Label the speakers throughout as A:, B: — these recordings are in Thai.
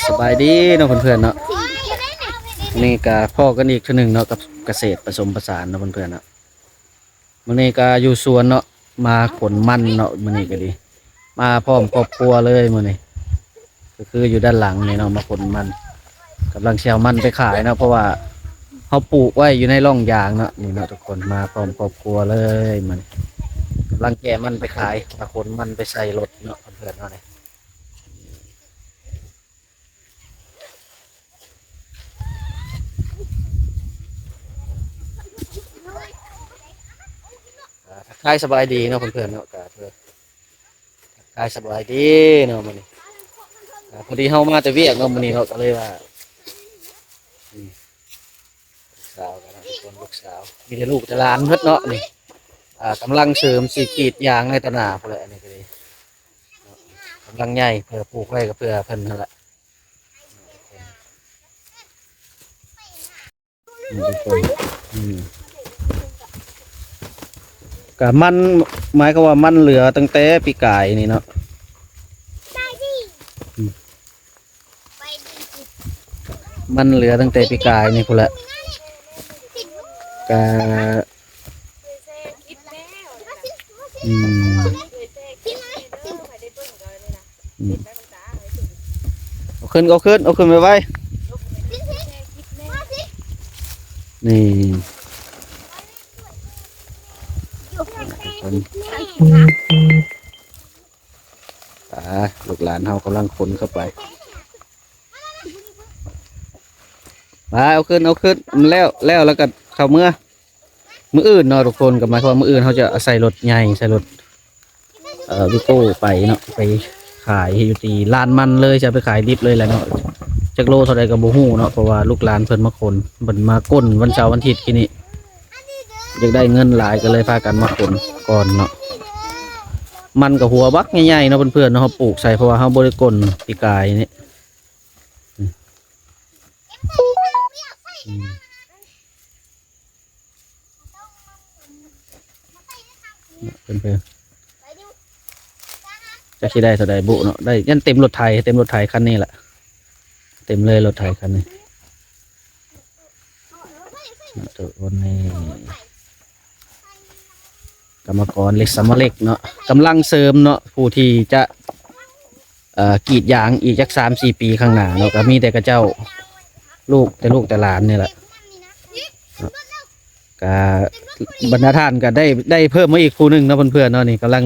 A: สบายดีเนาะเพื่อนๆเนาะนี่ก็พ่อกันอีกทีหนึ่งเนาะกับเกษตรผสมผสานเนาะเพื่อนๆเนาะมื้อนี้ก็อยู่สวนเนาะมาขนมันเนาะมื้อนี้ก็ดีมาพร้อมครอบครัวเลยมื้อนี้ก็คืออยู่ด้านหลังนี่เนาะมาขนมันกำลังเชียวมันไปขายเนาะเพราะว่าเขาปลูกไว้อยู่ในร่องยางเนาะนี่เนาะทุกคนมาพร้อมครอบครัวเลยมันกำลังแกะมันไปขายมาขนมันไปใส่รถเนาะเพื่อนๆเนาะนี่ ทักทายสบายดีเนาะเพื่อนๆเนาะกเพื่อทักทายสบายดีเนาะมื้อนี้พอดีเฮามาแต่เวียกเนาะมื้อนี้เนาะก็เลยว่าอืมลูกสาวกันเนาะทุกคนลูกสาวมีแต่ลูกแต่หลานเพิ่นเนาะนี่กำลังเสริมสิกรีดยางในตะหนาพุ่นแหละอันนี้ก็ดีเนาะกำลังใหญ่เพื่อปลูกไว้ก็เพื่อเพิ่นนั่นแหละทุกคนอืมก็มันหมายก็ว่ามันเหลือตั้งแต่ปีกายนี่เนาะอืมมันเหลือตั้งแต่ปีกายนี่พุ่นแหละก็อืมอืมเอาขึ้นไปไว้นี่คนลูกหลานเฮากำลังขนเข้าไปเอาขึ้นมันแล้วก็เข้ามืออื่นเนาะทุกคนก็หมายความว่ามืออื่นเขาจะใส่รถใหญ่ใส่รถวิโก้ไปเนาะไปขายอยู่ที่ลานมันเลยจะไปขายดิบเลยแหละเนาะจักโลเท่าไรกับโบฮู้เนาะเพราะว่าลูกหลานเพิ่นมาคนเพิ่นมาก้นวันเสาร์วันอาทิตย์ที่นี่อยากได้เงินหลายก็เลยพากันมาคนก่อนเนาะมันกับหัวบักใหญ่ๆเนาะเพื่อนๆเนาะเขาปลูกใส่เพราะว่าเขาบริกลปีกายนี่เพื่อนๆจะคิดได้เท่าใดบุเนาะได้ยันเต็มรถไถคันนี้แหละเต็มเลยรถไถคันนี้ตัวคนนี้กรรมกรเล็กสามเล็กเนาะกำลังเสริมเนาะผู้ที่จะกรีดยางอีกจัก3-4 ปีข้างหน้าเนาะก็มีแต่กระเจ้าลูกแต่หลานนี่แหละก็บรรดาท่านก็ได้เพิ่มมาอีกผู้หนึ่งเนาะเพื่อนๆเนาะนี่กำลั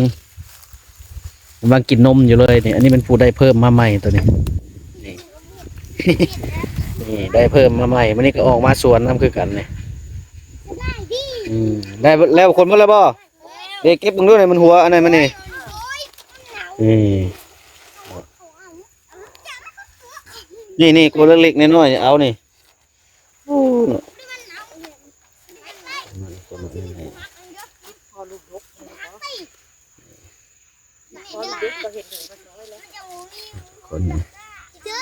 A: งกินนมอยู่เลยนี่อันนี้เป็นผู้ได้เพิ่มมาใหม่ตัวนี้นี่ นี่ได้เพิ่มมาใหม่วันนี้ก็ออกมาสวนน้ำคือกันเนี่ยได้แล้วคนมาแล้วบ่เด็กเก็บมึงด้วยหน่อยมันหัวอันไหนมันนี่ตัวเล็กๆน้อยๆเอานี่คน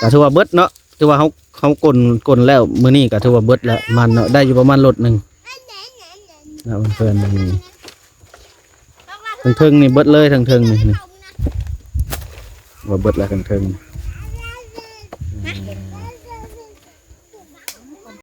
A: ก็ถือว่าเบิดเนาะถือว่าเขากลนแล้วมื้อนี้ก็ถือว่าเบิดแล้วมันเนาะได้อยู่ประมาณรถหนึ่งนะเพื่อนมันทั้งเทิงนี่เบิดเลยทั้งเทิงนี่ว่าเบิดแล้วทั้งเทิง